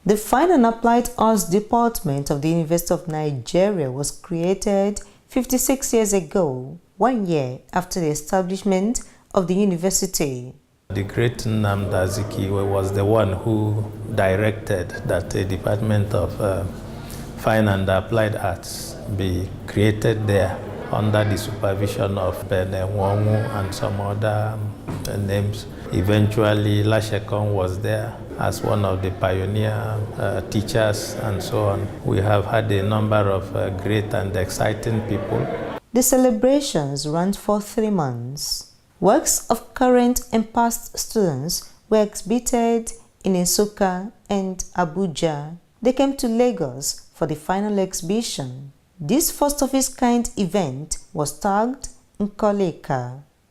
The Fine and Applied Arts Department of the University of Nigeria was created 56 years ago, 1 year after the establishment of the university. The great Nnamdi Azikiwe was the one who directed that the Department of Fine and Applied Arts be created there under the supervision of Ben Nwonwu and some other names. Eventually, Lashekon was there as one of the pioneer teachers and so on. We have had a number of great and exciting people. The celebrations ran for 3 months. Works of current and past students were exhibited in Nsukka and Abuja. They came to Lagos for the final exhibition. This first of its kind event was tagged Nkoli.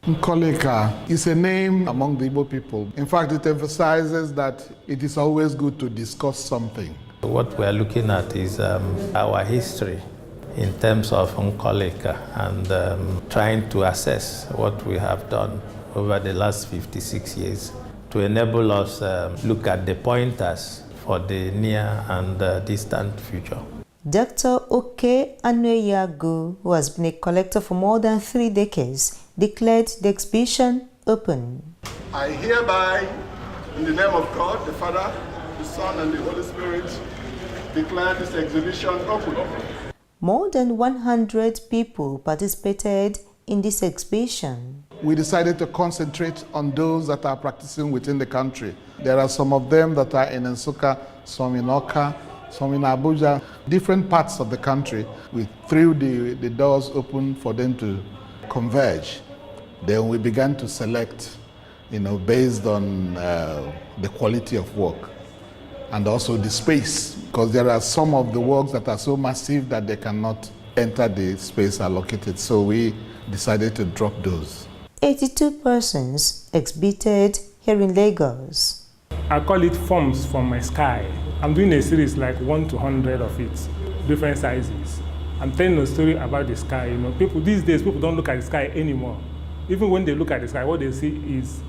Nkoli is a name among the Igbo people. In fact, it emphasizes that it is always good to discuss something. What we are looking at is our history in terms of Nkoli and trying to assess what we have done over the last 56 years to enable us look at the pointers for the near and distant future. Dr. Oke Anueyagu, who has been a collector for more than 3 decades, declared the exhibition open. I hereby, in the name of God, the Father, the Son, and the Holy Spirit, declare this exhibition open. More than 100 people participated in this exhibition. We decided to concentrate on those that are practicing within the country. There are some of them that are in Nsukka, some in Oka, some in Abuja, different parts of the country. We threw the doors open for them to converge. Then we began to select, based on the quality of work and also the space, because there are some of the works that are so massive that they cannot enter the space allocated. So we decided to drop those. 82 persons exhibited here in Lagos. I call it Forms from My Sky. I'm doing a series like 1 to 100 of it, different sizes. I'm telling a story about the sky. People these days, people don't look at the sky anymore. Even when they look at the sky, what they see is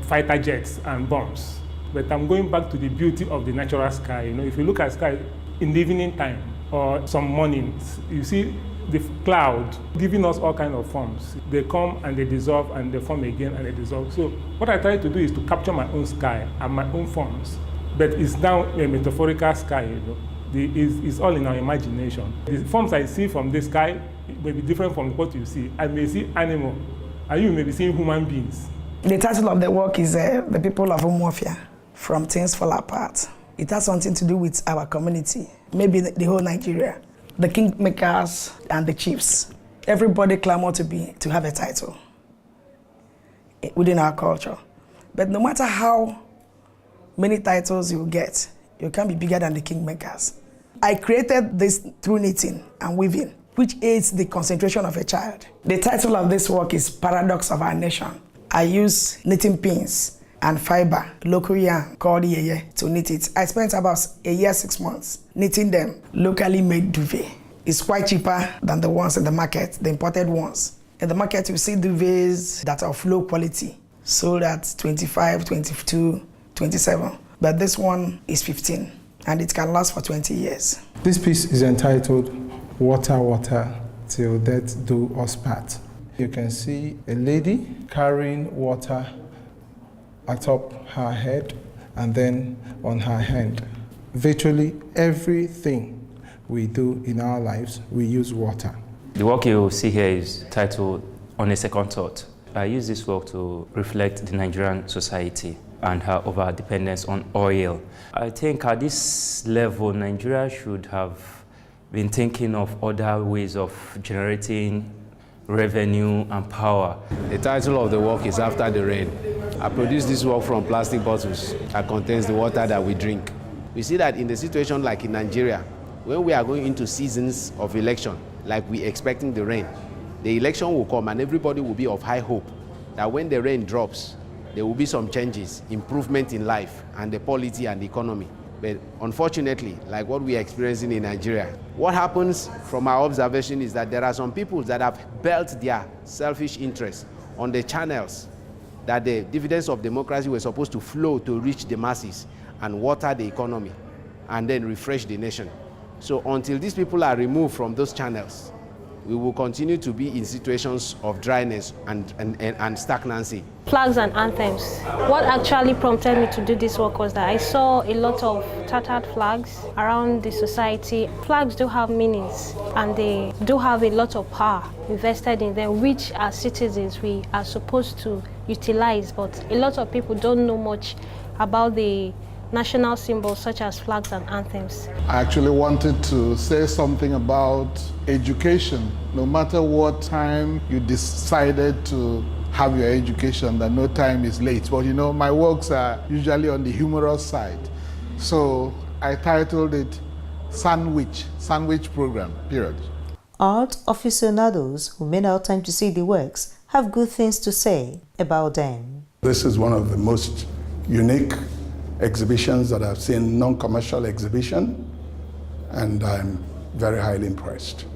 fighter jets and bombs. But I'm going back to the beauty of the natural sky. If you look at sky in the evening time or some mornings, you see the cloud giving us all kinds of forms. They come and they dissolve and they form again and they dissolve. So what I try to do is to capture my own sky and my own forms. But it's now a metaphorical sky, It's all in our imagination. The forms I see from the sky may be different from what you see. I may see animal, and you may be seeing human beings. The title of the work is The People of Umuofia, From Things Fall Apart. It has something to do with our community, maybe the whole Nigeria. The kingmakers and the chiefs. Everybody clamor to have a title within our culture. But no matter how many titles you get, you can't be bigger than the kingmakers. I created this through knitting and weaving, which aids the concentration of a child. The title of this work is Paradox of Our Nation. I use knitting pins and fiber, local yarn called yeye, to knit it. I spent about a year, 6 months, knitting them, locally made duvet. It's quite cheaper than the ones in the market, the imported ones. In the market, you see duvets that are of low quality, sold at 25, 22, 27. But this one is 15, and it can last for 20 years. This piece is entitled Water, Water, Till Death Do Us Part. You can see a lady carrying water atop her head and then on her hand. Virtually everything we do in our lives, we use water. The work you see here is titled On a Second Thought. I use this work to reflect the Nigerian society and her over-dependence on oil. I think at this level, Nigeria should have been thinking of other ways of generating revenue and power. The title of the work is After the Rain. I produced this work from plastic bottles that contains the water that we drink. We see that in the situation like in Nigeria, when we are going into seasons of election, like we're expecting the rain, the election will come and everybody will be of high hope that when the rain drops, there will be some changes, improvement in life and the polity and the economy. But unfortunately, like what we are experiencing in Nigeria, what happens from our observation is that there are some people that have built their selfish interests on the channels that the dividends of democracy were supposed to flow to reach the masses and water the economy. and then refresh the nation. So until these people are removed from those channels, we will continue to be in situations of dryness and stagnancy. Flags and anthems. What actually prompted me to do this work was that I saw a lot of tattered flags around the society. Flags do have meanings and they do have a lot of power invested in them, which as citizens we are supposed to utilize, but a lot of people don't know much about the national symbols such as flags and anthems. I actually wanted to say something about education. No matter what time you decided to have your education, that no time is late. But you know, my works are usually on the humorous side. So I titled it Sandwich Program, period. Art aficionados who made out time to see the works have good things to say about them. This is one of the most unique exhibitions that I've seen, non-commercial exhibition, and I'm very highly impressed.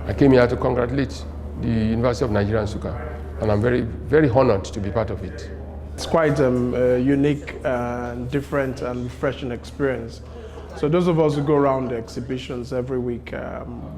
I came here to congratulate the University of Nigeria Nsukka, and I'm very honored to be part of it. It's quite a unique, different and refreshing experience. So those of us who go around the exhibitions every week,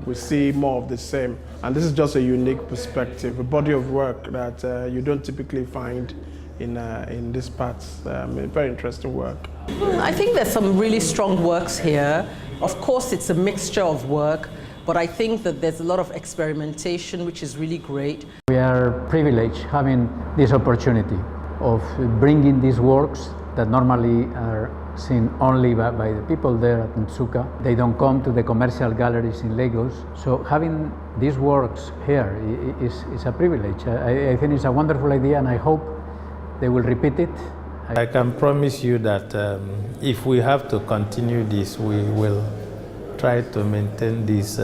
we see more of the same. And this is just a unique perspective, a body of work that you don't typically find in these parts. Very interesting work. I think there's some really strong works here. Of course, it's a mixture of work, but I think that there's a lot of experimentation, which is really great. We are privileged having this opportunity of bringing these works that normally are seen only by the people there at Nsukka. They don't come to the commercial galleries in Lagos. So having these works here is a privilege. I think it's a wonderful idea, and I hope they will repeat it. I can promise you that if we have to continue this, we will try to maintain this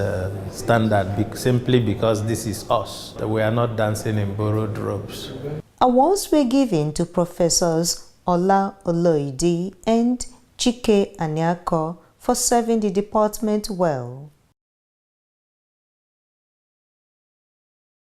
standard simply because this is us. We are not dancing in borrowed robes. Awards were given to Professors Ola Oloidi and Chike Anyako for serving the department well.